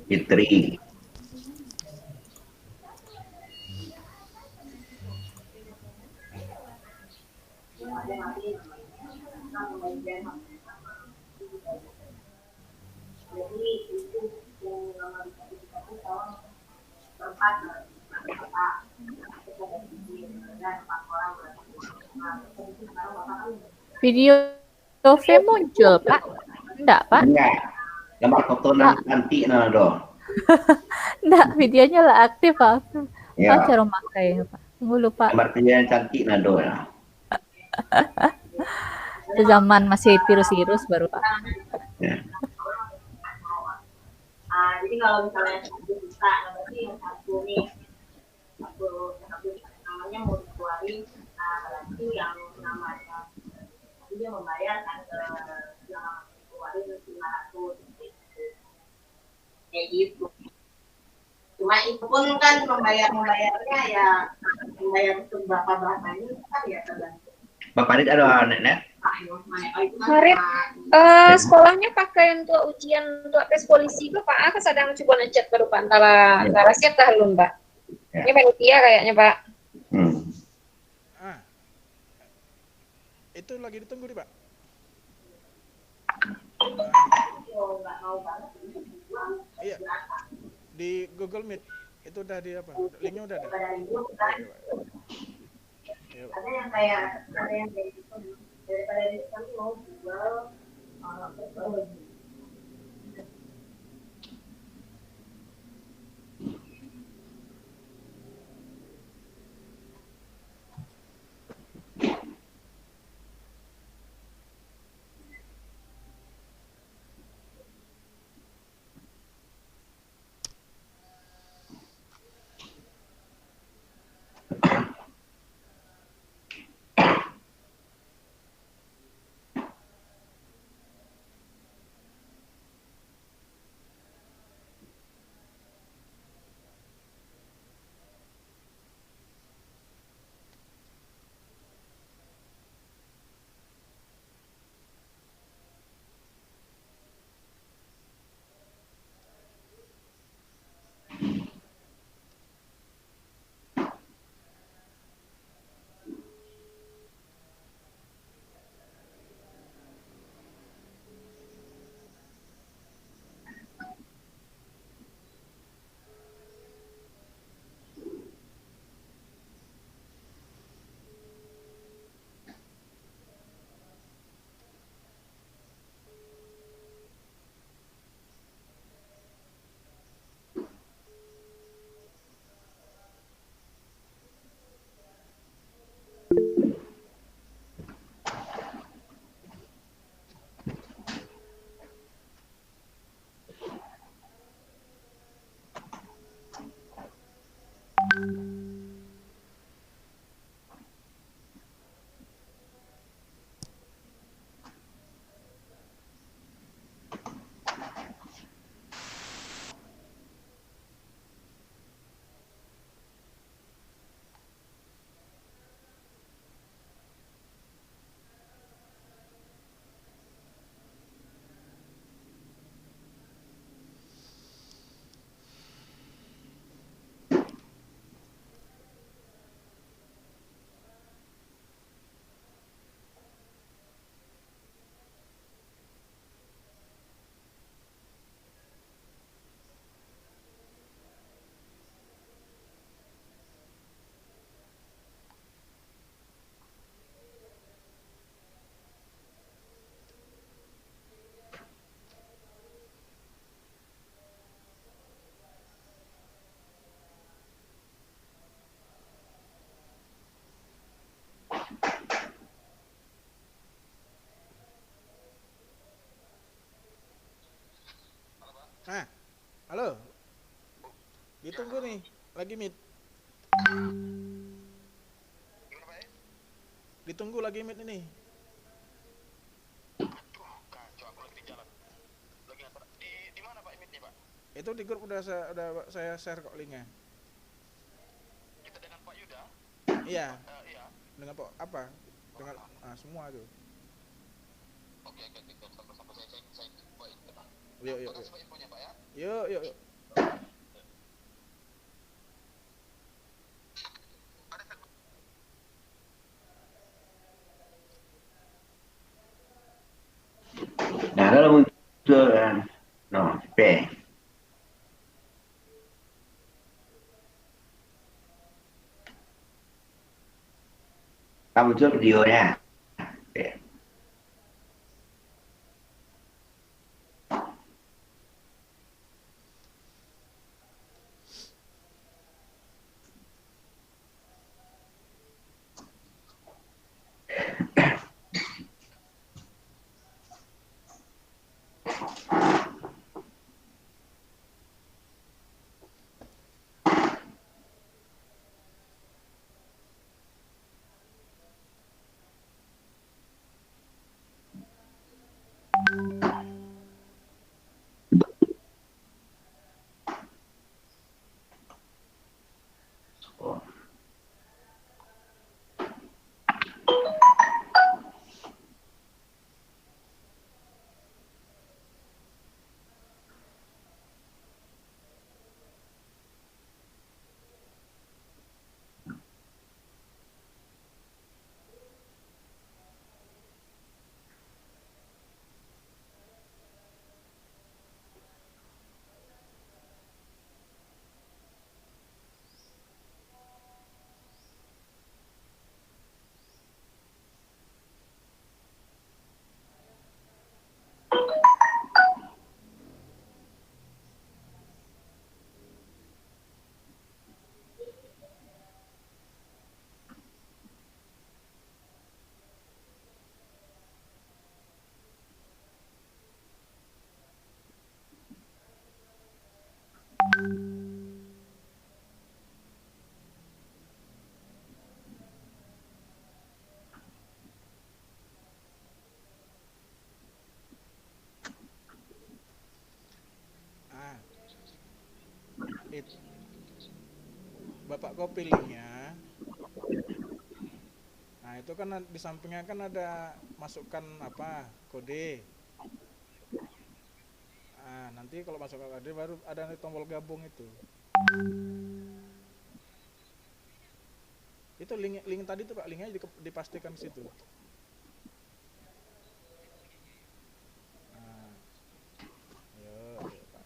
Fitri. Video V muncul, Pak? Enggak, Pak? Enggak. Gambar foto Pak, nan cantik nah do. enggak, videonya lah aktif, Pak. Pak, Ya, cara pakai, Pak. Tunggu lupa. gambar dia yang cantik nah do ya. Itu zaman masih virus-virus baru, Pak. Ya. Jadi kalau misalnya 1 juta, berarti yang satu nih, namanya mau dikeluarin, berarti yang namanya dia membayar kan ke yang dikeluarin 500 kayak gitu. Cuma itu pun kan membayarnya ya membayar untuk berapa ini kan ya tergantung. Bapak Rit ada nenek? Marit, sekolahnya pakai untuk ujian untuk tes polisi itu Pak Aku sedang coba ngecek baru Pak antara siap dah belum Pak. Ya. Ini panitia kayaknya Pak. Itu lagi ditunggu nih Pak. Iya. Di Google Meet itu udah di apa? Linknya udah ada. Ada yang kayak gitu daripada kami mau jual teknologi. Nah, halo. Ditunggu nih, lagi meet. Ditunggu lagi meet ini. Di mana Pak meetnya Pak? Itu di grup udah saya share kok linknya. Kita dengan Pak Yuda? Iya. Iya. Dengan Pak apa? Dengan semua tuh. Oke. Sampai saya buat itu Pak. Yuk. Yuk. Betul kan? No, P. Tak muncul videonya. P. Oh. Ah, it. Bapak copy linknya. Nah, itu kan di sampingnya kan ada masukkan apa? Kode. Ah, nanti kalau masukkan kode baru ada tombol gabung itu. Itu link tadi tuh Pak, linknya dipastikan di situ. Nah, ayo Pak.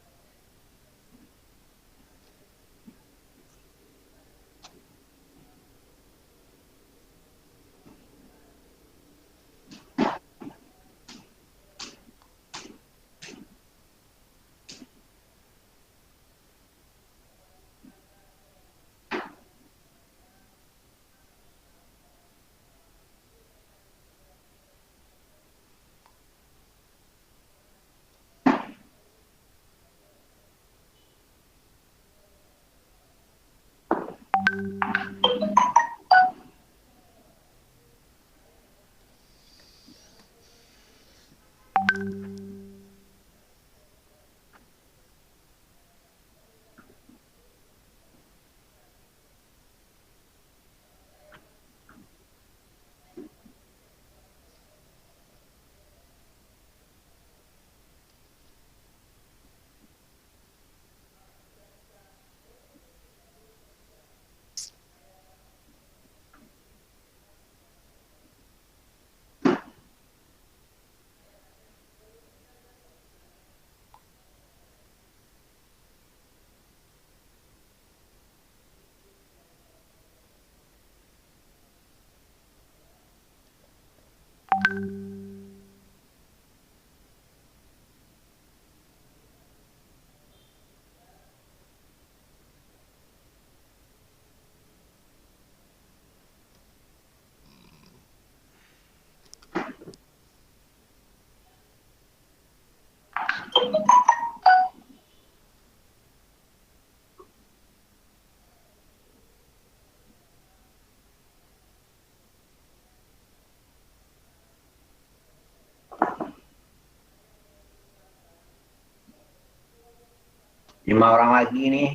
Lima orang lagi nih,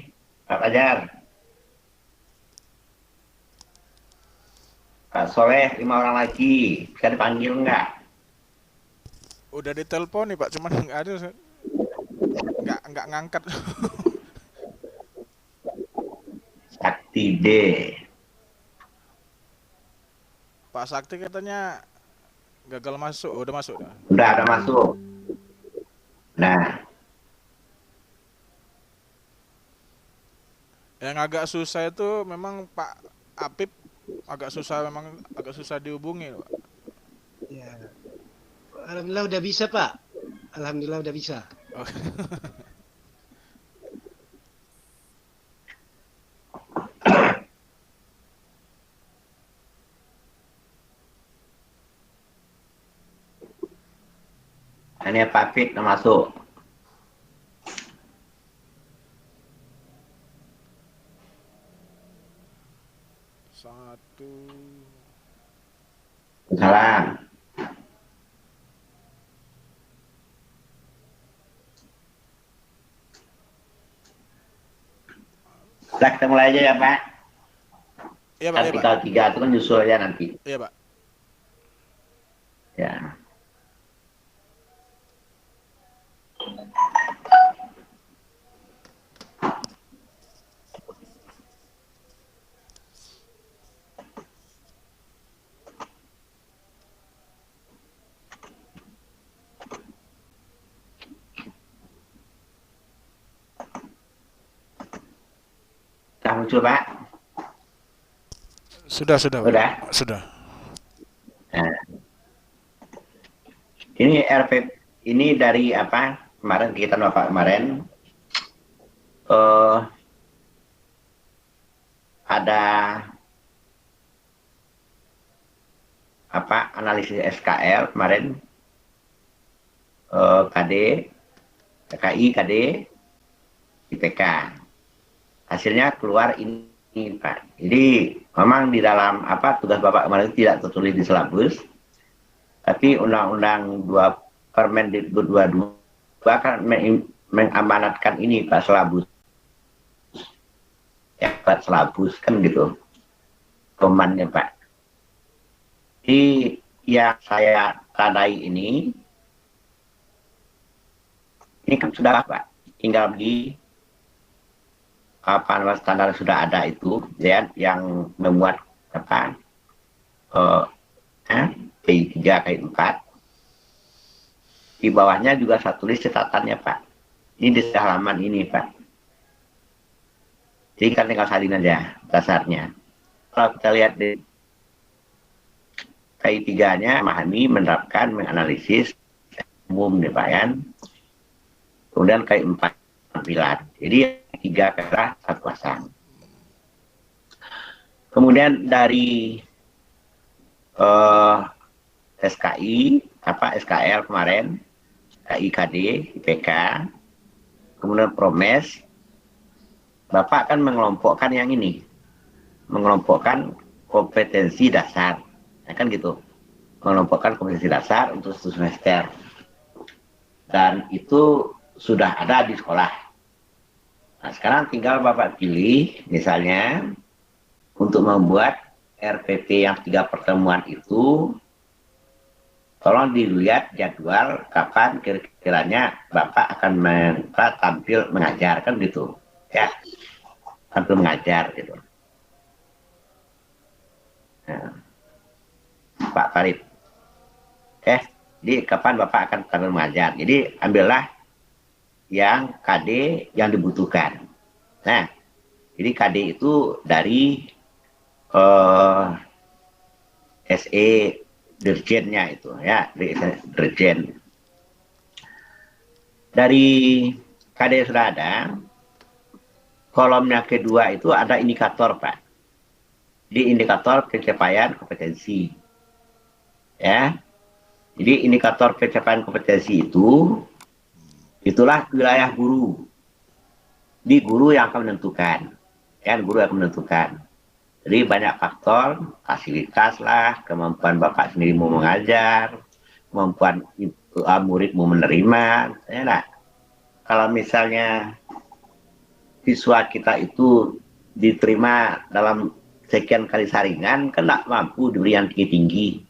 Pak Fajar. Kak Soleh, 5 orang lagi. Bisa dipanggil nggak? Udah ditelepon nih Pak, cuman nggak ada, nggak ngangkat. Sakti D. Pak Sakti katanya gagal masuk, udah masuk dah. Udah ada masuk. Nah, Yang agak susah itu memang Pak Apip, memang agak susah dihubungi, Pak. Ya. Alhamdulillah udah bisa, Pak. Alhamdulillah udah bisa. Oh. ini Pak Fit masuk. Satu. Salam. Kita mulai aja ya Pak. Iya Pak, iya Pak. Artikel 3 itu kan nyusul aja nanti. Iya Pak. Ya. Sudah muncul Pak? Sudah, Pak. Sudah. Sudah. Nah. Ini RP ini dari apa? Kemarin kita Bapak kemarin ada apa analisis SKL kemarin KD, KKI, KD, IPK. Hasilnya keluar ini Pak. Jadi memang di dalam apa tugas Bapak kemarin tidak tertulis di silabus, tapi Undang-Undang 2 Permendikbud 22 kan mengamanatkan ini Pak silabus. Ya Pak silabus kan gitu. Komannya Pak. Jadi yang saya tandai ini kan sudah Pak. Tinggal di apa nama standar sudah ada itu ya yang memuat apa P3 K4 di bawahnya juga saya tulis catatannya Pak, ini di halaman ini Pak, jadi kan tinggal salin aja dasarnya. Kalau kita lihat di K3 nya memahami, menerapkan, menganalisis umum nih Pak kan, kemudian K4 tampilan, jadi 3 kerah 1 pasang. Kemudian dari SKI apa SKL kemarin, KIKD, IPK, kemudian Promes, Bapak kan mengelompokkan yang ini, mengelompokkan kompetensi dasar, ya kan gitu, mengelompokkan kompetensi dasar untuk 1 semester, dan itu sudah ada di sekolah. Nah, sekarang tinggal Bapak pilih, misalnya, untuk membuat RPP yang 3 pertemuan itu, tolong dilihat jadwal kapan kira-kiranya Bapak akan tampil mengajar, kan gitu. Ya, tampil mengajar, gitu. Nah, Pak Farid. Jadi kapan Bapak akan tampil mengajar. Jadi, ambillah yang KD yang dibutuhkan. Nah, jadi KD itu dari SE dirjennya itu ya, dirjen. Dari KD sudah ada, kolomnya kedua itu ada indikator Pak. Di indikator pencapaian kompetensi. Ya. Jadi indikator pencapaian kompetensi itu itulah wilayah guru. Di guru yang akan menentukan. Kan guru yang menentukan. Jadi banyak faktor, fasilitas lah, kemampuan Bapak sendiri mau mengajar, kemampuan murid mau menerima. Ya, nah, kalau misalnya siswa kita itu diterima dalam sekian kali saringan, kan tidak mampu diberi yang tinggi-tinggi.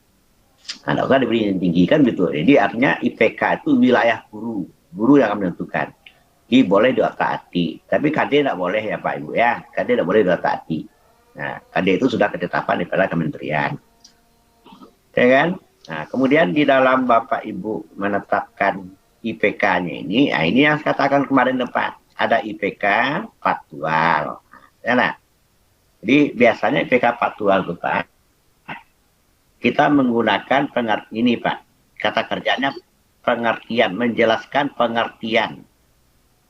Nah, kan diberi yang tinggi kan gitu. Jadi artinya IPK itu wilayah guru. Guru yang akan menentukan. Jadi boleh diotak-atik. Tapi KD tidak boleh ya Pak Ibu ya. KD tidak boleh diotak-atik. Nah, KD itu sudah ketetapan daripada kementerian. Ya kan? Nah, kemudian di dalam Bapak Ibu menetapkan IPK-nya ini, nah ini yang saya katakan kemarin depan, ada IPK faktual. Ya, nah. Jadi biasanya IPK faktual itu Pak, kita menggunakan pengertian ini Pak, kata kerjanya pengertian, menjelaskan pengertian.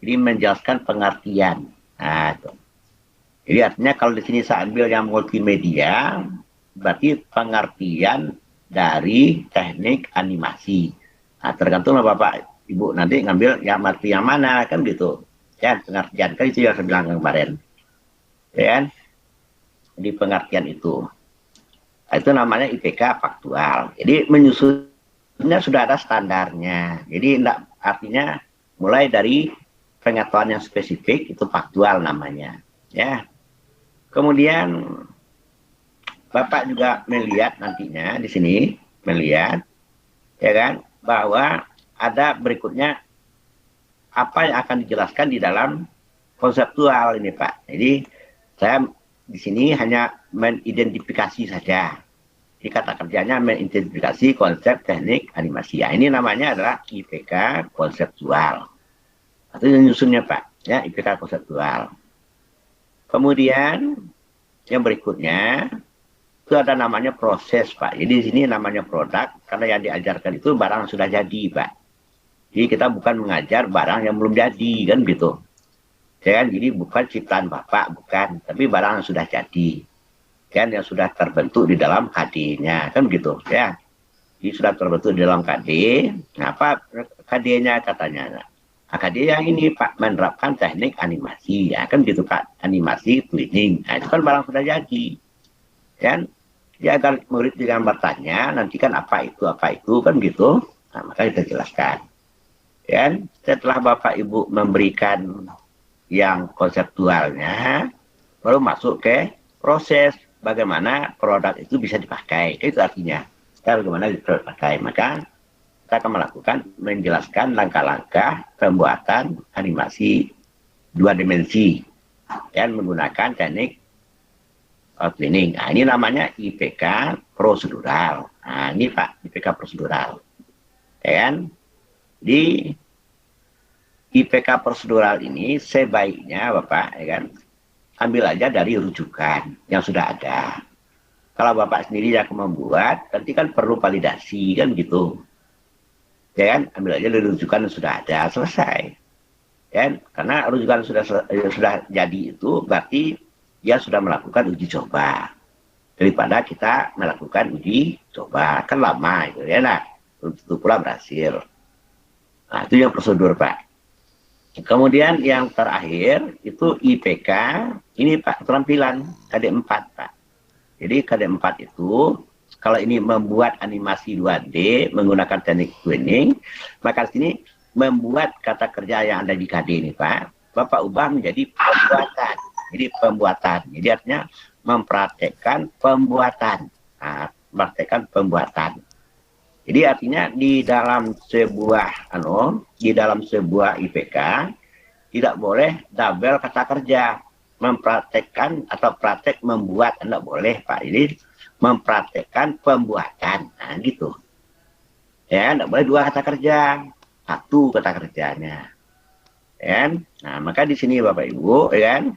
Jadi menjelaskan pengertian. Nah, itu. Jadi artinya kalau di sini saya ambil yang multimedia, berarti pengertian dari teknik animasi. Nah, tergantung Bapak Ibu nanti ngambil yang arti yang mana kan gitu. Ya, pengertian kan itu yang saya bilang kemarin. Ya kan? Di pengertian itu. Nah, itu namanya IPK faktual. Jadi menyusunnya sudah ada standarnya. Jadi enggak, artinya mulai dari pengetahuan yang spesifik itu faktual namanya. Ya. Kemudian Bapak juga melihat nantinya di sini melihat ya kan bahwa ada berikutnya apa yang akan dijelaskan di dalam konseptual ini Pak. Jadi saya di sini hanya mengidentifikasi saja. Di kata kerjanya mengidentifikasi konsep teknik animasi. Ya, ini namanya adalah IPK konseptual. Itu nyusunnya Pak, ya IPK konseptual. Kemudian yang berikutnya itu ada namanya proses Pak. Jadi di sini namanya produk karena yang diajarkan itu barang yang sudah jadi Pak. Jadi kita bukan mengajar barang yang belum jadi kan gitu. Ya kan? Jadi bukan ciptaan Bapak, bukan, tapi barang yang sudah jadi. Kan yang sudah terbentuk di dalam KD-nya kan gitu ya. Jadi sudah terbentuk di dalam KD. Nah, apa KD-nya katanya? Nah, KD yang ini Pak menerapkan teknik animasi ya kan gitu Pak. Animasi cleaning. Nah, itu kan barang sudah jadi. Kan? Ya agar murid dengan bertanya nanti kan apa itu kan gitu. Nah, maka kita jelaskan. Ya, setelah Bapak Ibu memberikan yang konseptualnya, baru masuk ke proses bagaimana produk itu bisa dipakai. Itu artinya bagaimana dipakai. Maka kita akan melakukan menjelaskan langkah-langkah pembuatan animasi 2 dimensi dan menggunakan teknik cleaning. Nah, ini namanya IPK prosedural. Nah, ini Pak, IPK prosedural. Ya kan? Di IPK prosedural ini sebaiknya Bapak, ya kan, ambil aja dari rujukan yang sudah ada. Kalau Bapak sendiri yang membuat, nanti kan perlu validasi kan gitu. Ya kan, ambil aja dari rujukan yang sudah ada, selesai. Ya kan? Karena rujukan sudah jadi itu berarti dia sudah melakukan uji coba. Daripada kita melakukan uji coba, kan lama itu ya. Nah, itu pula berhasil. Nah, itu yang prosedur Pak. Kemudian yang terakhir itu IPK, ini Pak, keterampilan KD4 Pak. Jadi KD4 itu, kalau ini membuat animasi 2D menggunakan teknik cleaning, maka di sini membuat kata kerja yang ada di KD ini Pak, Bapak ubah menjadi pembuatan. Jadi pembuatan, jadi artinya mempraktekkan pembuatan. Nah, mempraktekkan pembuatan. Jadi artinya di dalam sebuah IPK tidak boleh double kata kerja, mempraktekkan atau praktek membuat, tidak boleh Pak. Jadi mempraktekkan pembuatan, nah gitu. Ya, tidak boleh 2 kata kerja, 1 kata kerjanya. Ya, nah maka di sini Bapak Ibu, ya kan,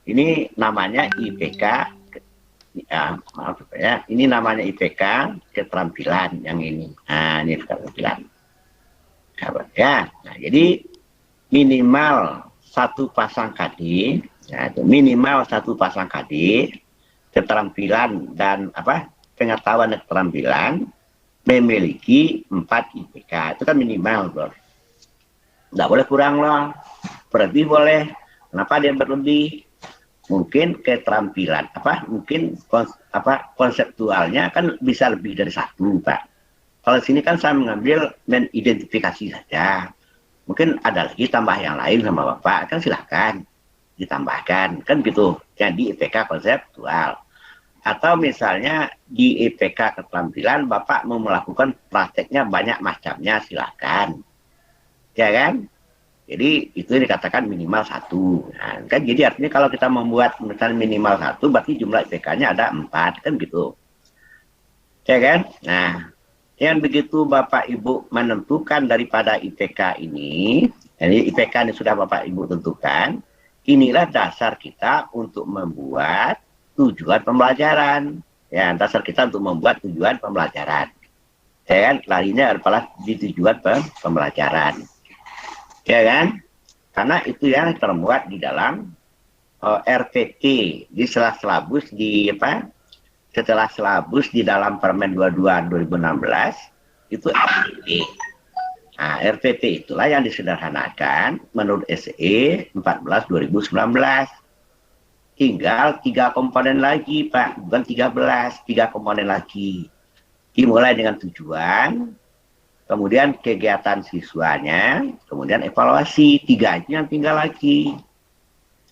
ini namanya IPK. Ya, maaf ya, ini namanya IPK keterampilan yang ini. Nah, ini keterampilan. Ya, nah, jadi minimal 1 pasang KD, ya, minimal 1 pasang KD, keterampilan dan pengetahuan dan keterampilan memiliki 4 IPK. Itu kan minimal, Bro. Nggak boleh kurang loh. Berlebih boleh. Kenapa dia berlebih? Mungkin keterampilan mungkin konseptualnya kan bisa lebih dari 1 Pak. Kalau sini kan saya mengambil mengidentifikasi saja. Mungkin ada lagi tambah yang lain sama Bapak, kan silahkan ditambahkan kan gitu. Jadi IPK konseptual. Atau misalnya di IPK keterampilan Bapak mau melakukan prakteknya banyak macamnya, silahkan. Ya kan? Jadi itu dikatakan minimal 1. Nah, kan jadi artinya kalau kita membuat misalnya minimal 1, berarti jumlah IPK-nya ada 4 kan gitu. Ya kan? Nah, yang begitu Bapak Ibu menentukan daripada IPK ini, jadi IPK ini sudah Bapak Ibu tentukan, inilah dasar kita untuk membuat tujuan pembelajaran. Ya, dasar kita untuk membuat tujuan pembelajaran. Ya kan, larinya adalah di tujuan pembelajaran. Ya kan? Karena itu yang termuat di dalam RPT di setelah silabus di dalam Permen 22 2016 itu RPT. Nah, RPT itulah yang disederhanakan menurut SE 14 2019. Tinggal 3 komponen lagi, Pak, bukan 13, 3 komponen lagi. Dimulai dengan tujuan, kemudian kegiatan siswanya, kemudian evaluasi. 3 itu yang tinggal lagi.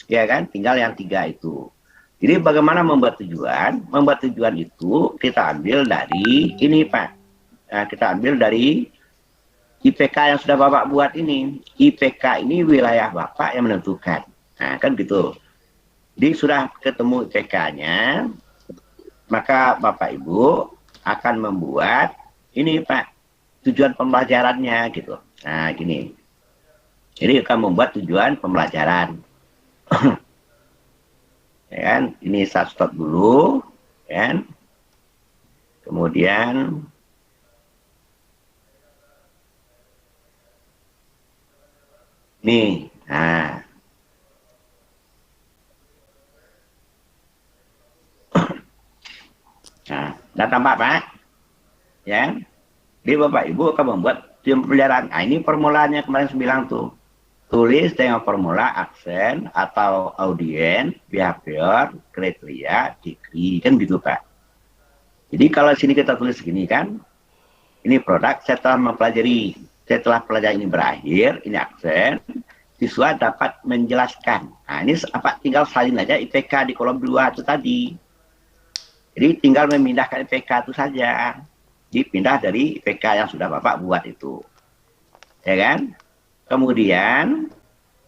Ya kan, tinggal yang 3 itu. Jadi bagaimana membuat tujuan? Membuat tujuan itu kita ambil dari ini, Pak. Nah, kita ambil dari IPK yang sudah Bapak buat ini. IPK ini wilayah Bapak yang menentukan. Nah, kan gitu. Jadi sudah ketemu IPK-nya, maka Bapak Ibu akan membuat ini, Pak, tujuan pembelajarannya gitu. Nah, gini. Jadi akan membuat tujuan pembelajaran. Ya kan, ini saya stop dulu, ya kan? Kemudian nih, nah, tampak Pak, ya? Jadi Bapak Ibu akan membuat tujuan pembelajaran. Nah, ini formulanya kemarin saya bilang tuh. Tulis dengan formula aksen atau audien, behavior, kriteria, degree, kan gitu Pak. Jadi kalau sini kita tulis gini kan, ini produk setelah pelajaran ini berakhir, ini aksen, siswa dapat menjelaskan. Nah ini apa, tinggal salin aja IPK di kolom 2 itu tadi. Jadi tinggal memindahkan IPK itu saja. Dipindah dari IPK yang sudah Bapak buat itu. Ya kan? Kemudian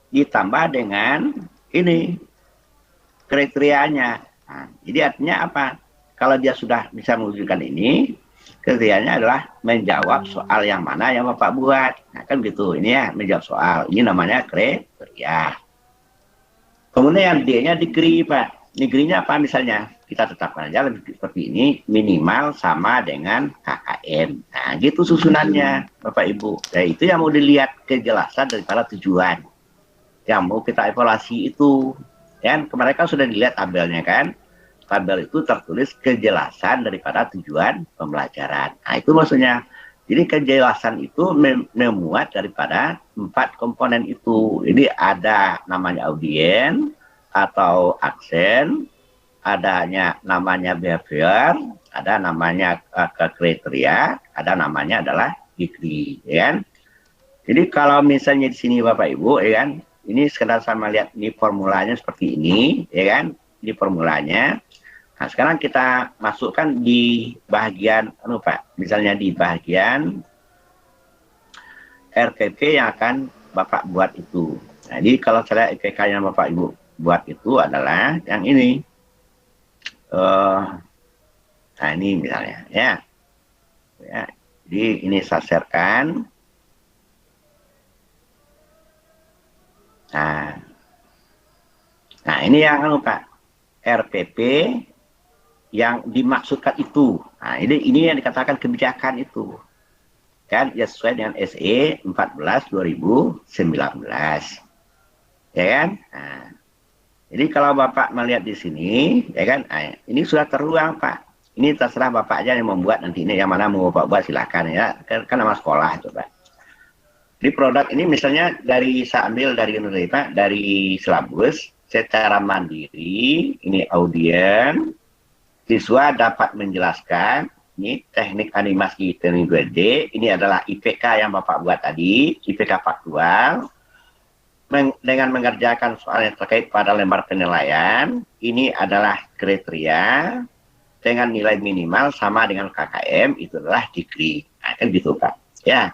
ditambah dengan ini kriterianya. Nah, jadi artinya apa? Kalau dia sudah bisa mewujudkan ini, kriterianya adalah menjawab soal yang mana yang Bapak buat. Nah, kan gitu. Ini ya menjawab soal. Ini namanya kriteria. Kemudian D-nya degree, Pak. Degree-nya apa misalnya? Kita tetapkan aja lebih seperti ini, minimal sama dengan KKM. Nah, gitu susunannya, Bapak Ibu. Nah, itu yang mau dilihat kejelasan daripada tujuan. Yang mau kita evaluasi itu. Dan kemarin kan sudah dilihat tabelnya kan. Tabel itu tertulis kejelasan daripada tujuan pembelajaran. Nah, itu maksudnya. Jadi kejelasan itu memuat daripada 4 komponen itu. Jadi ada namanya audien atau aksen, adanya namanya behavior, ada namanya kriteria, ada namanya adalah degree, ya kan? Jadi kalau misalnya di sini Bapak Ibu, ya kan, ini sekedar sama lihat ini formulanya seperti ini, ya kan? Di formulanya. Nah, sekarang kita masukkan di bagian, Pak, misalnya di bagian RPP yang akan Bapak buat itu. Jadi kalau saya IPK yang Bapak Ibu buat itu adalah yang ini. Nah ini misalnya ya, jadi ini saya share-kan. Nah ini yang Pak RPP yang dimaksudkan itu. Nah ini yang dikatakan kebijakan itu kan ya sesuai dengan SE 14 2019 ya kan. Nah, jadi kalau Bapak melihat di sini, ya kan, ini sudah terluang Pak. Ini terserah Bapak aja yang membuat nanti ini yang mana mau Bapak buat silakan ya. Kan nama sekolah itu Pak. Jadi produk ini misalnya saya ambil dari Pak, dari silabus secara mandiri. Ini audien, siswa dapat menjelaskan. Ini teknik animasi teknik 2D. Ini adalah IPK yang Bapak buat tadi, IPK faktual. Dengan mengerjakan soal yang terkait pada lembar penilaian, ini adalah kriteria dengan nilai minimal sama dengan KKM, itu adalah degree. Nah, kan gitu Pak. Ya.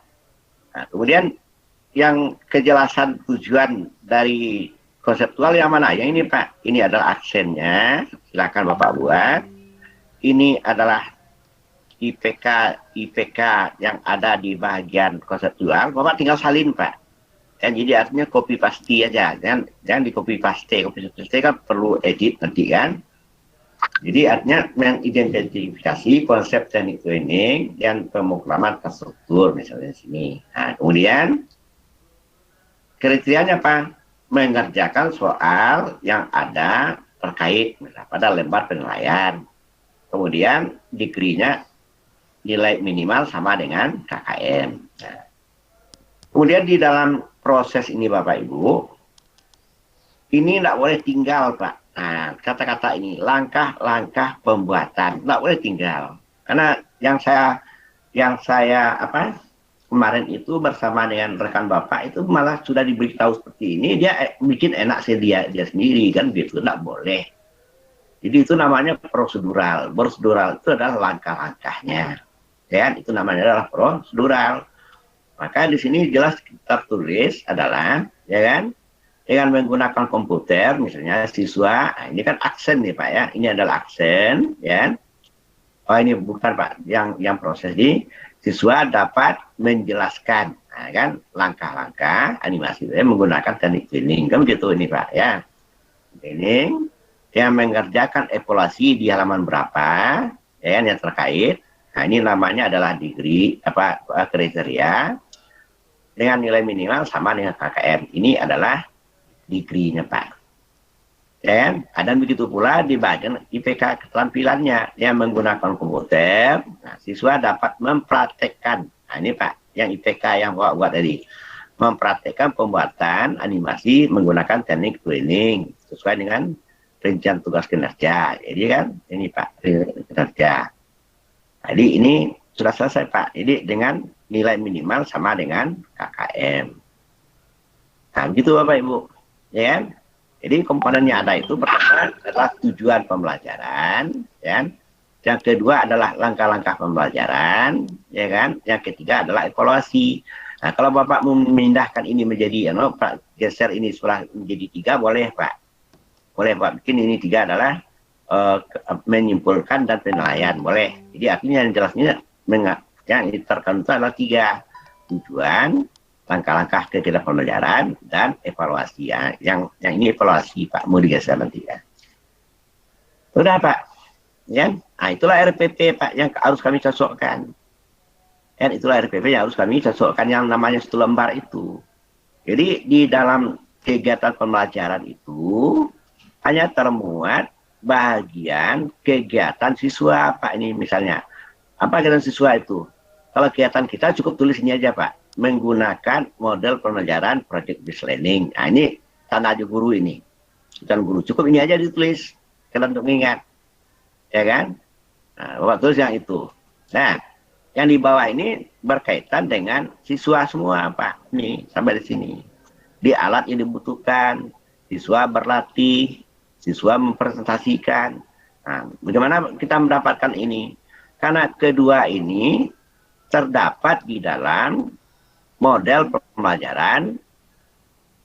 Nah, kemudian yang kejelasan tujuan dari konseptual yang mana? Yang ini Pak. Ini adalah aksennya. Silakan Bapak buat. Ini adalah IPK yang ada di bagian konseptual, Bapak tinggal salin, Pak. Jadi artinya copy paste aja, jangan di copy paste. Copy paste kan perlu edit nanti kan. Jadi artinya mengidentifikasi konsep teknik training dan pemrograman struktur misalnya di sini. Nah, kemudian kriterianya apa? Mengerjakan soal yang ada terkait misalnya pada lembar penilaian. Kemudian degree-nya nilai minimal sama dengan KKM. Nah, kemudian di dalam proses ini Bapak Ibu, ini tidak boleh tinggal Pak. Nah, kata-kata ini langkah-langkah pembuatan tidak boleh tinggal. Karena yang saya kemarin itu bersama dengan rekan Bapak itu malah sudah diberitahu seperti ini, dia bikin enak dia sendiri kan gitu, tidak boleh. Jadi itu namanya prosedural. Prosedural itu adalah langkah-langkahnya. Ya, itu namanya adalah prosedural. Maka di sini jelas tertulis adalah, ya kan, dengan menggunakan komputer, misalnya siswa, nah ini kan aksen nih Pak ya, ini adalah aksen, ya. Oh ini bukan Pak, yang proses ini, siswa dapat menjelaskan, nah, kan, langkah-langkah animasi menggunakan teknik training, kan begitu ini Pak ya. Training yang mengerjakan evaluasi di halaman berapa, ya kan, yang terkait. Nah ini namanya adalah degree, kriteria dengan nilai minimal sama dengan KKM. Ini adalah degree-nya Pak. Dan ada begitu pula di bagian IPK keterampilannya yang menggunakan komputer. Nah, siswa dapat mempraktekkan. Nah ini Pak, yang IPK yang buat tadi. Mempraktekkan pembuatan animasi menggunakan teknik training sesuai dengan rincian tugas kinerja. Jadi kan, ini Pak, kinerja. Jadi ini sudah selesai Pak. Jadi dengan nilai minimal sama dengan KKM. Nah, begitu Bapak Ibu. Ya kan? Jadi komponennya ada itu pertama adalah tujuan pembelajaran, ya. Yang kedua adalah langkah-langkah pembelajaran, ya kan? Yang ketiga adalah evaluasi. Nah, kalau Bapak memindahkan ini menjadi Pak, geser ini setelah menjadi 3 boleh Pak. Boleh Pak. Bikin ini 3 adalah menyimpulkan dan penilaian, boleh. Jadi artinya yang jelasnya yang terkandung adalah 3 tujuan, langkah-langkah kegiatan pembelajaran dan evaluasi ya. Yang ini evaluasi Pak, mau digeser nanti ya. Sudah Pak, ya. Nah itulah RPP Pak yang harus kami cocokkan. Dan itulah RPP yang harus kami cocokkan yang namanya 1 lembar itu. Jadi di dalam kegiatan pembelajaran itu hanya termuat bagian kegiatan siswa Pak ini misalnya. Apa kegiatan siswa itu? Kalau kegiatan kita cukup tulis ini aja Pak, menggunakan model pembelajaran project based learning. Nah ini tanda aja guru ini, dan guru cukup ini aja ditulis, kalian untuk mengingat, ya kan? Nah, Bapak tulis yang itu. Nah, yang di bawah ini berkaitan dengan siswa semua Pak. Nih sampai di sini. Di alat yang dibutuhkan, siswa berlatih, siswa mempresentasikan. Nah, bagaimana kita mendapatkan ini? Karena kedua ini terdapat di dalam model pembelajaran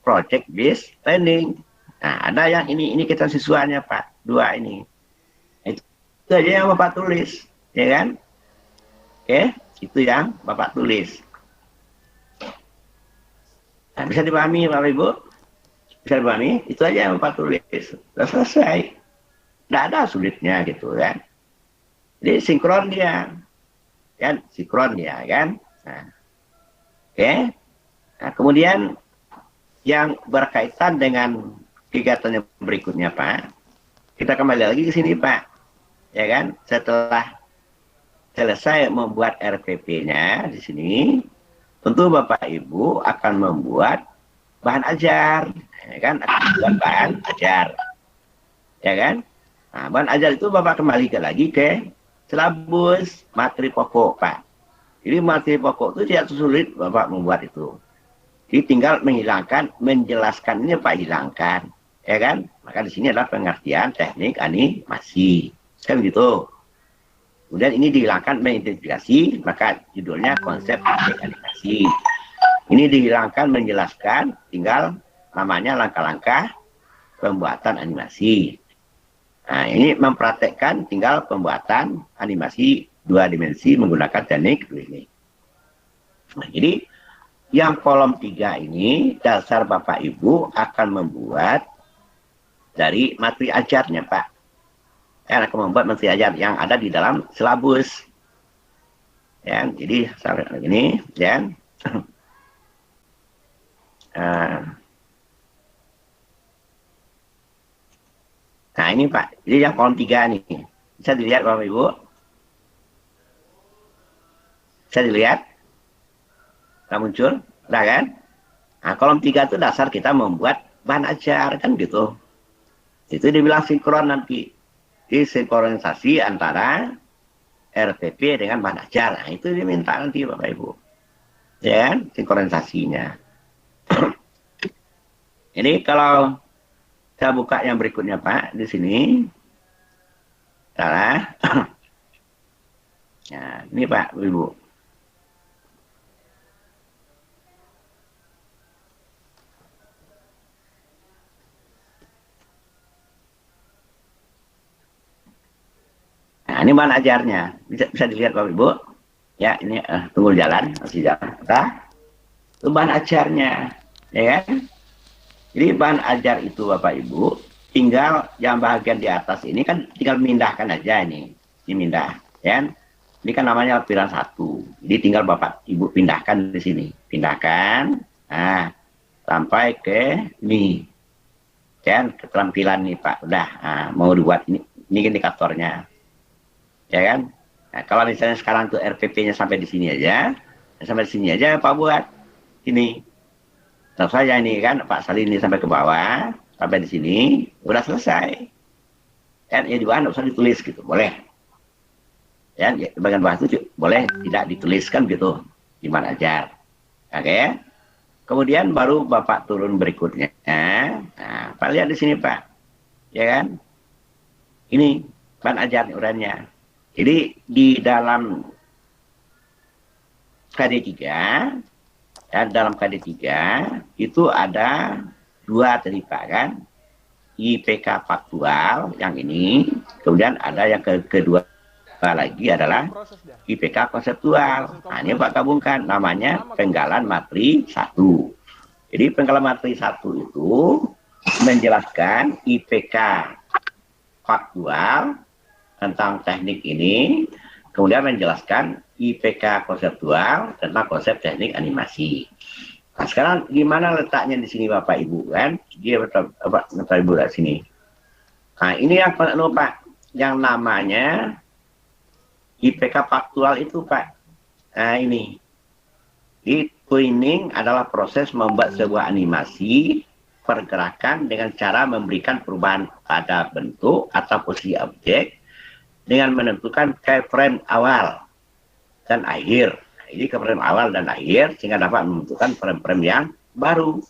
project based learning. Nah, ada yang ini kita siswanya Pak, 2 ini. Itu aja yang Bapak tulis, ya kan? Oke, itu yang Bapak tulis. Nah, bisa dipahami Bapak Ibu? Bisa dipahami? Itu aja yang Bapak tulis. Sudah selesai. Tidak ada sulitnya gitu kan. Jadi sinkron dia. Kan sinkron dia kan. Nah, oke. Nah, kemudian yang berkaitan dengan kegiatan yang berikutnya Pak. Kita kembali lagi ke sini Pak. Ya kan? Setelah selesai membuat RPP-nya di sini, tentu Bapak Ibu akan membuat bahan ajar, ya kan? Akan membuat bahan ajar. Ya kan? Nah, bahan ajar itu Bapak kembalikan lagi ke silabus materi pokok Pak. Jadi materi pokok itu tidak sulit Bapak membuat itu. Jadi tinggal menghilangkan, menjelaskan ini Pak hilangkan, ya kan? Maka di sini adalah pengertian teknik animasi, kan gitu. Kemudian ini dihilangkan mengidentifikasi, maka judulnya konsep teknik animasi. Ini dihilangkan menjelaskan, tinggal namanya langkah-langkah pembuatan animasi. Nah, ini mempraktekkan tinggal pembuatan animasi dua dimensi menggunakan teknik Twinning. Nah, jadi yang kolom 3 ini dasar Bapak Ibu akan membuat dari materi ajarnya, Pak. Akan membuat materi ajar yang ada di dalam silabus. Ya, jadi sampai ini, ya. Nah ini Pak, jadi yang kolom 3 nih, bisa dilihat Bapak Ibu? Bisa dilihat? Tidak muncul? Udah kan? Nah kolom 3 itu dasar kita membuat bahan ajar, kan gitu. Itu dibilang sinkron nanti. Di sinkronisasi antara RPP dengan bahan ajar. Nah itu diminta nanti Bapak Ibu. Ya kan? Sinkronisasinya. Ini kalau saya buka yang berikutnya Pak, di sini. Salah. Nah, ini Pak, Ibu. Nah, ini bahan ajarnya. Bisa dilihat Bapak Ibu. Ya, ini tunggu jalan, masih jalan. Itu bahan ajarnya. Ya kan? Jadi bahan ajar itu Bapak Ibu, tinggal yang bagian di atas ini kan tinggal memindahkan aja ini. Ini pindah, ya. Ini kan namanya lampiran 1. Jadi tinggal Bapak Ibu pindahkan di sini. Pindahkan. Nah, sampai ke ini. Dan keterampilan nih Pak. Udah, mau dibuat ini indikatornya. Ya kan? Nah, kalau misalnya sekarang tuh RPP-nya sampai di sini aja. Sampai di sini aja Pak buat. Ini. Tentu saja ini kan Pak Salih ini sampai ke bawah, sampai di sini, udah selesai. Dan ya di bawah nggak usah ditulis gitu, boleh. Ya, di bagian bawah itu boleh tidak dituliskan gitu, di mana aja. Oke. Kemudian baru Bapak turun berikutnya. Nah, Pak lihat di sini Pak, ya kan? Ini bahan ajar uraiannya. Jadi di dalam KD3 ya, dalam KD3 itu ada 2 tadi Pak kan, IPK faktual yang ini, kemudian ada yang kedua lagi adalah IPK konseptual. Nah ini Pak gabungkan, namanya penggalan materi 1. Jadi penggalan materi 1 itu menjelaskan IPK faktual tentang teknik ini, kemudian menjelaskan IPK konseptual tentang konsep teknik animasi. Nah, sekarang gimana letaknya di sini Bapak Ibu kan? Dia Bapak Ibu di sini. Nah, ini yang Pak, yang namanya IPK faktual itu Pak. Nah, ini. Di Twinning adalah proses membuat sebuah animasi pergerakan dengan cara memberikan perubahan pada bentuk atau posisi objek dengan menentukan keyframe awal dan akhir. Nah, ini keyframe awal dan akhir sehingga dapat menentukan frame-frame yang baru.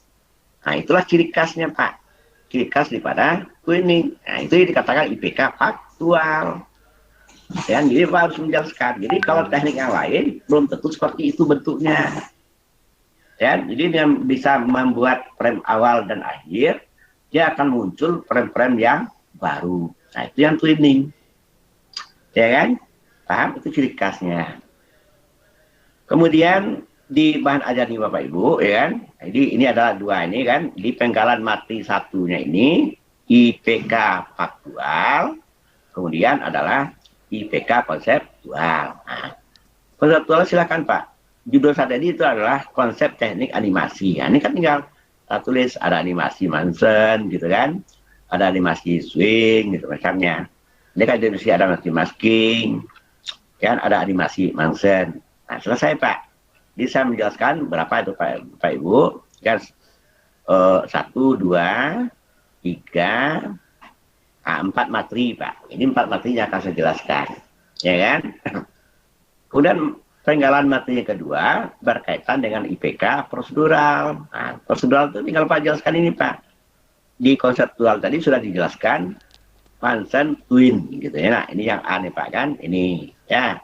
Nah, itulah ciri khasnya Pak. Ciri khas daripada Twinning. Nah, itu dikatakan IPK faktual. Ya, jadi Pak harus menjelaskan. Jadi kalau teknik yang lain belum tentu seperti itu bentuknya. Ya, jadi dia bisa membuat frame awal dan akhir, dia akan muncul frame-frame yang baru. Nah, itu yang Twinning. Ya kan? Paham? Itu ciri khasnya. Kemudian di bahan ajar nih Bapak Ibu, ya kan? Jadi ini adalah 2 ini kan, di penggalan materi 1-nya ini IPK faktual, kemudian adalah IPK konseptual. Nah, konseptual silakan Pak. Judul saat ini itu adalah konsep teknik animasi. Nah, ini kan tinggal kita tulis ada animasi Manson gitu kan, ada animasi swing gitu macamnya. Ini kan ada animasi masking, kan ada animasi Manson. Nah, selesai Pak. Jadi saya menjelaskan berapa itu Pak Ibu. Kan 1, 2, 3, 4 materi Pak. Ini 4 materi yang akan saya jelaskan. Ya kan? Kemudian penggalan materi yang kedua berkaitan dengan IPK prosedural. Nah, prosedural itu tinggal Pak jelaskan ini Pak. Di konseptual tadi sudah dijelaskan Manson Twin gitu ya. Nah, ini yang aneh Pak kan. Ini ya.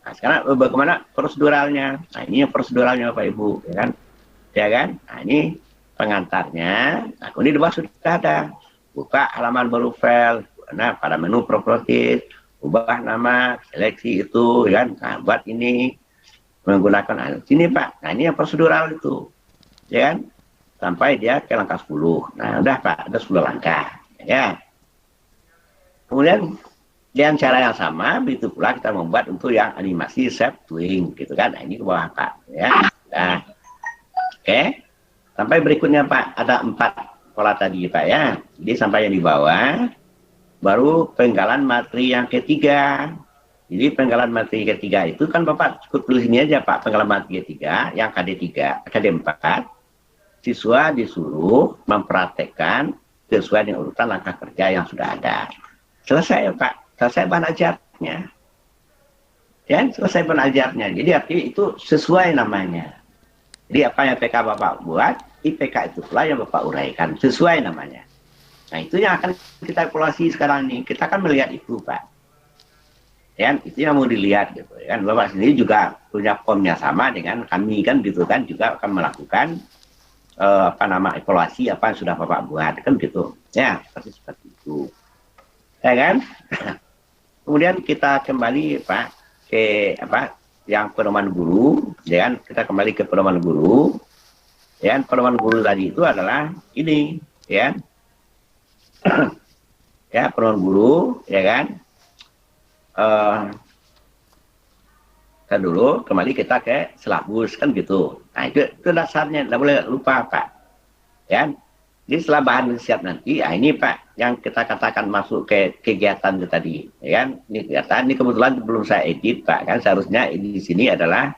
Nah, sekarang bagaimana proseduralnya? Nah, ini yang proseduralnya Bapak Ibu, ya kan? Ya kan? Nah, ini pengantarnya. Nah, ini di bawah sudah ada. Buka halaman baru file. Nah, pada menu properties, ubah nama, seleksi itu, kan? Nah, buat ini menggunakan sini Pak. Nah ini yang prosedural itu, ya kan? Sampai dia ke langkah 10. Nah udah Pak, ada 10 langkah, ya. Kemudian dengan cara yang sama, begitu pula kita membuat untuk yang animasi self doing, gitu kan? Nah ini ke bawah Pak, ya. Nah, oke. Sampai berikutnya Pak, ada 4 pola tadi Pak ya. Jadi sampai yang di bawah, baru penggalan materi yang ketiga. Jadi penggalan materi ketiga itu kan Bapak cukup tulis ini aja Pak, penggalan materi ketiga, yang KD3, KD4, siswa disuruh mempraktekkan sesuai dengan urutan langkah kerja yang sudah ada. Selesai ya Pak, selesai bahan ajarnya. Ya, selesai bahan ajarnya. Jadi artinya itu sesuai namanya. Jadi apa yang PK Bapak buat, IPK itu pula yang Bapak uraikan, sesuai namanya. Nah itu yang akan kita evaluasi sekarang ini. Kita akan melihat itu Pak. Ya, itu yang mau dilihat gitu. Kan Bapak sendiri juga punya formnya sama dengan kami kan gitu kan, juga akan melakukan evaluasi apa yang sudah Bapak buat kan gitu. Ya, seperti itu. Ya kan? Kemudian kita kembali Pak ke yang pedoman guru, ya kan? Kita kembali ke pedoman guru. Ya, pedoman guru tadi itu adalah ini, ya. Ya, pedoman guru, ya kan? Kita dulu kembali kita ke silabus kan gitu. Nah, itu dasarnya, tidak boleh lupa Pak. Ya. Jadi setelah bahan siap nanti, ini Pak, yang kita katakan masuk ke kegiatan itu tadi, ya kan? Ini kegiatan, ini kebetulan belum saya edit Pak, kan seharusnya di sini adalah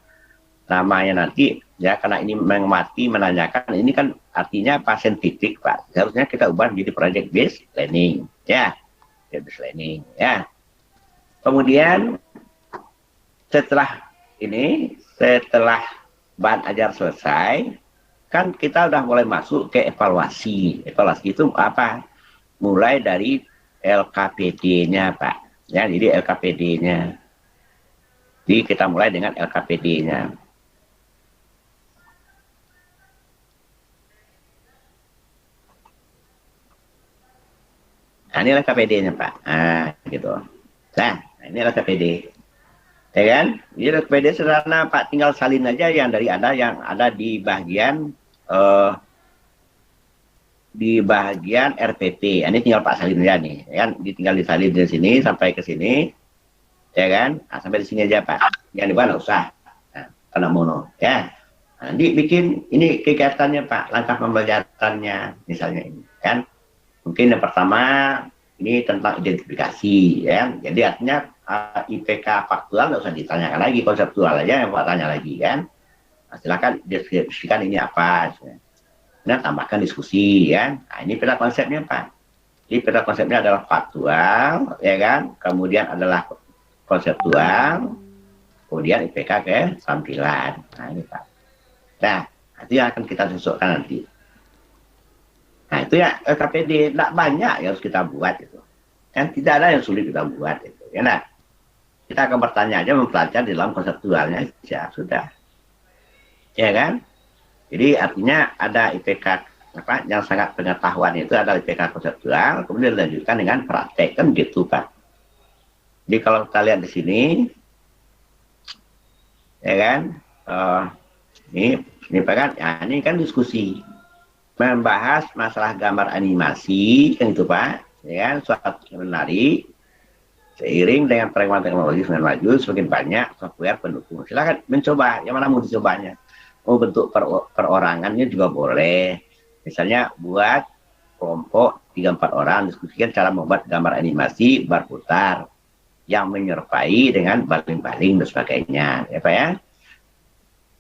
namanya nanti, ya karena ini mengamati, menanyakan, ini kan artinya pasien titik Pak. Seharusnya kita ubah menjadi project based learning, ya, project based learning, ya. Kemudian setelah ini, setelah bahan ajar selesai, kan kita udah mulai masuk ke evaluasi. Evaluasi itu apa? Mulai dari LKPD-nya, Pak. Ya, jadi LKPD-nya. Jadi kita mulai dengan LKPD-nya. Nah, ini LKPD-nya, Pak. Nah, gitu. Nah, ini LKPD. Ya kan? Jadi LKPD sederhana Pak, tinggal salin aja yang dari ada yang ada di bagian RPP. Ini tinggal Pak salin aja nih, ya kan? Tinggal disalin dari sini sampai ke sini, ya kan? Nah, sampai di sini aja Pak. Yang di mana usah. Nah, karena mono, ya. Nah, nanti bikin ini kegiatannya Pak, langkah pembelajarannya misalnya ini, kan? Mungkin yang pertama ini tentang identifikasi, ya. Jadi artinya IPK faktual nggak usah ditanyakan lagi, konseptual aja yang Pak tanya lagi kan. Nah, silakan deskripsikan ini apa. Kemudian tambahkan diskusi ya. Nah, ini peta konsepnya Pak. Jadi peta konsepnya adalah faktual, ya kan. Kemudian adalah konseptual, kemudian IPK ke tampilan. Nah ini Pak. Nah itu yang akan kita susukkan nanti. Nah itu ya LKPD, tidak banyak yang harus kita buat itu. Kan tidak ada yang sulit kita buat itu. Ya, nah, kita akan bertanya aja, mempelajari dalam konseptualnya aja, sudah. Ya kan? Jadi artinya ada IPK apa yang sangat pengetahuan itu adalah IPK konseptual, kemudian dilanjutkan dengan praktek, kan gitu Pak. Jadi kalau kita lihat di sini, ya kan, ini Pak kan, ya, ini kan diskusi membahas masalah gambar animasi, kan itu Pak, ya kan, suatu yang menarik. Seiring dengan perkembangan teknologi semakin maju, semakin banyak software pendukung. Silakan mencoba, yang mana mau dicobanya. Mau bentuk perorangannya juga boleh. Misalnya buat kelompok 3-4 orang, diskusikan cara membuat gambar animasi berputar yang menyerupai dengan baling-baling dan sebagainya. Ya Pak ya.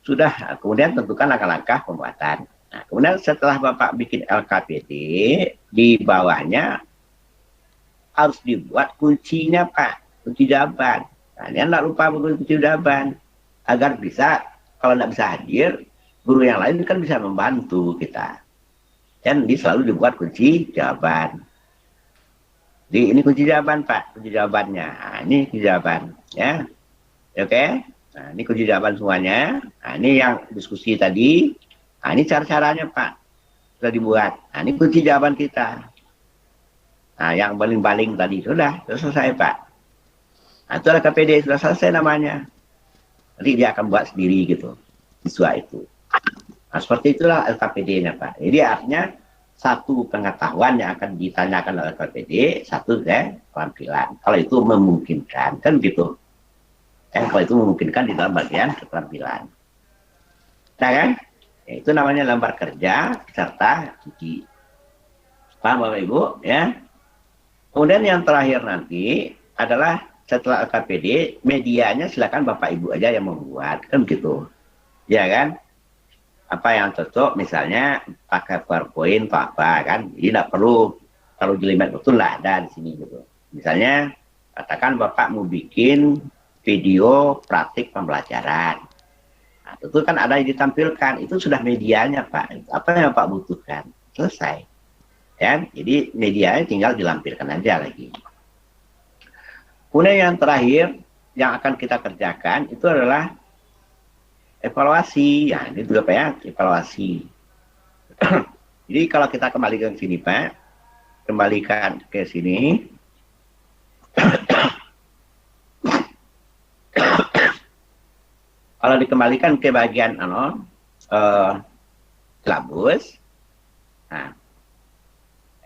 Sudah, kemudian tentukan langkah-langkah pembuatan. Nah, kemudian setelah Bapak bikin LKPD, di bawahnya harus dibuat kuncinya Pak, kunci jawaban. Nah, ini tidak lupa kunci jawaban agar bisa, kalau tidak bisa hadir, guru yang lain kan bisa membantu kita. Dan ini selalu dibuat kunci jawaban. Jadi ini kunci jawaban Pak, kunci jawabannya. Nah, ini kunci jawaban, ya, oke. Nah, ini kunci jawaban semuanya. Nah, ini yang diskusi tadi. Nah, ini cara-caranya Pak sudah dibuat. Nah, ini kunci jawaban kita. Nah, yang baling-baling tadi sudah selesai Pak. Nah, itu LKPD sudah selesai namanya. Nanti dia akan buat sendiri gitu, siswa itu. Nah, seperti itulah LKPD-nya, Pak. Jadi artinya satu pengetahuan yang akan ditanyakan oleh LKPD, satu keterampilan. Kalau itu memungkinkan, kan gitu. Kalau itu memungkinkan di dalam bagian keterampilan. Nah kan, itu namanya lembar kerja serta uji. Paham Bapak Ibu? Ya. Kemudian yang terakhir nanti adalah setelah LKPD, medianya silakan Bapak Ibu aja yang membuat, kan gitu. Ya kan? Apa yang cocok, misalnya pakai PowerPoint atau apa kan? Jadi tidak perlu kalau jelimet betul lah ada di sini gitu. Misalnya katakan Bapak mau bikin video praktik pembelajaran. Nah, itu kan ada yang ditampilkan, itu sudah medianya Pak. Apa yang Pak butuhkan? Selesai. Ya, jadi medianya tinggal dilampirkan aja lagi. Kemudian yang terakhir yang akan kita kerjakan itu adalah evaluasi. Ya, ini juga Pak ya, evaluasi. Jadi kalau kita kembalikan ke sini Pak, kembalikan ke sini. Kalau dikembalikan ke bagian silabus, nah,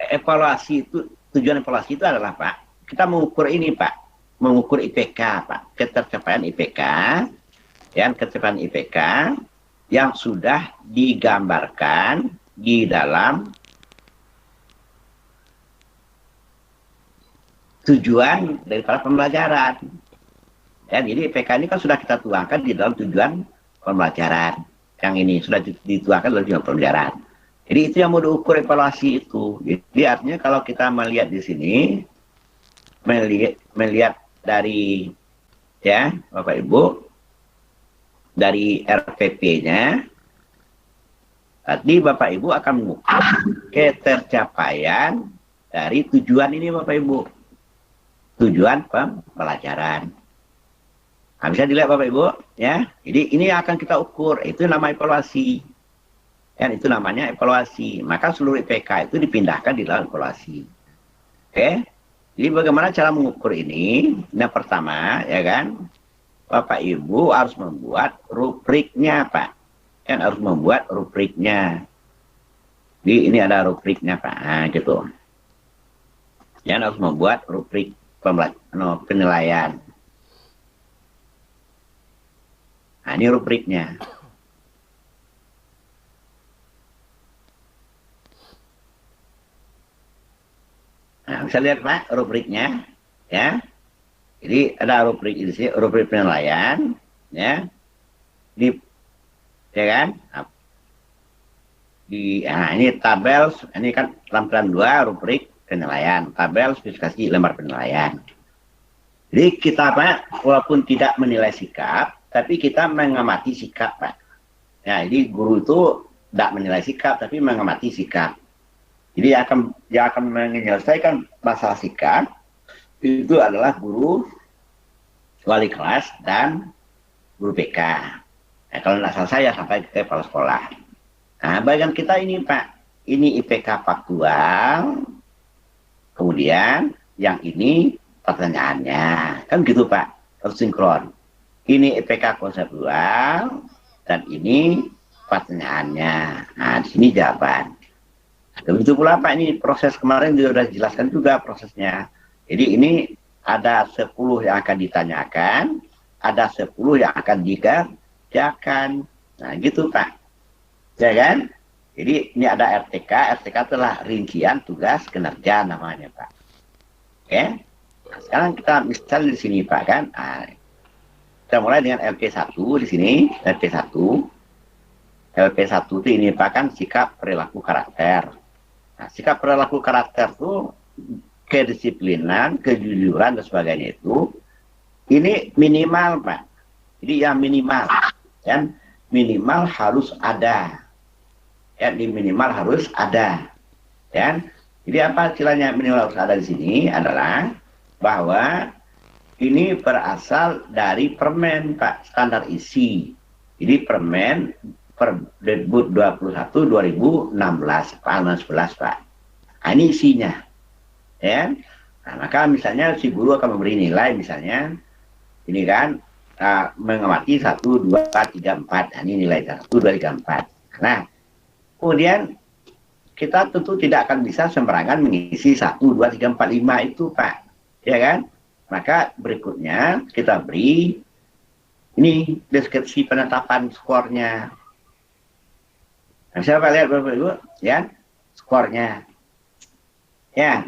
evaluasi itu, tujuan evaluasi itu adalah Pak, kita mengukur ini Pak, mengukur IPK Pak, ketercapaian IPK, ya, ketercapaian IPK yang sudah digambarkan di dalam tujuan daripada pembelajaran. Ya, jadi IPK ini kan sudah kita tuangkan di dalam tujuan pembelajaran. Yang ini sudah dituangkan dalam tujuan pembelajaran. Jadi itu yang mau diukur evaluasi itu. Jadi artinya kalau kita melihat di sini, melihat dari ya Bapak Ibu, dari RPP-nya, tadi Bapak Ibu akan mengukur ketercapaian dari tujuan ini Bapak Ibu. Tujuan pembelajaran. Nah, bisa dilihat Bapak Ibu, ya. Jadi ini yang akan kita ukur, itu nama evaluasi. Dan itu namanya evaluasi. Maka seluruh IPK itu dipindahkan di dalam evaluasi. Oke. Jadi bagaimana cara mengukur ini? Yang pertama, ya kan, Bapak Ibu harus membuat rubriknya, Pak. Kan harus membuat rubriknya. Jadi ini ada rubriknya, Pak. Nah, gitu. Yang harus membuat rubrik penilaian. Nah, ini rubriknya. Nah, bisa lihat Pak rubriknya, ya. Jadi ada rubrik di sini, rubrik penilaian, ya. Ya kan? Nah, ini tabel, ini kan lampiran 2 rubrik penilaian, tabel spesifikasi lembar penilaian. Jadi kita Pak, walaupun tidak menilai sikap, tapi kita mengamati sikap Pak. Ya, jadi guru itu tidak menilai sikap, tapi mengamati sikap. Jadi yang akan menyelesaikan masalah sikap itu adalah guru, wali kelas, dan guru BK. Nah, kalau tidak selesai ya sampai ke kepala sekolah. Nah, bagian kita ini Pak, ini IPK faktual, kemudian yang ini pertanyaannya, kan gitu Pak, harus sinkron. Ini IPK konseptual, dan ini pertanyaannya. Nah, di sini jawaban. Begitu pula Pak, ini proses kemarin juga sudah dijelaskan juga prosesnya. Jadi ini ada 10 yang akan ditanyakan, ada 10 yang akan dikerjakan. Nah gitu Pak. Ya kan? Jadi ini ada RTK, RTK adalah rincian tugas kinerja namanya Pak. Oke? Nah, sekarang kita misal di sini Pak kan. Nah, kita mulai dengan LP1 di sini, LP1. LP1 itu ini Pak kan sikap perilaku karakter. Nah, sikap perilaku karakter itu kedisiplinan, kejujuran dan sebagainya itu ini minimal Pak. Jadi yang minimal kan minimal harus ada. Ya, di minimal harus ada. Ya. Jadi apa istilahnya minimal harus ada di sini adalah bahwa ini berasal dari permen Pak, standar isi. Jadi permen Dikbud 21 2016 halaman 11 Pak. Nah, ini isinya. Ya. Nah, maka misalnya si guru akan memberi nilai misalnya Ini kan mengamati 1, 2, 3, 4. Nah, ini nilai 1, 2, 3, 4. Nah, kemudian kita tentu tidak akan bisa sembarangan mengisi 1, 2, 3, 4, 5 itu, Pak. Ya kan? Maka berikutnya kita beri ini deskripsi penetapan skornya. Nah, siapa lihat Bapak Ibu? Ya, skornya. Ya,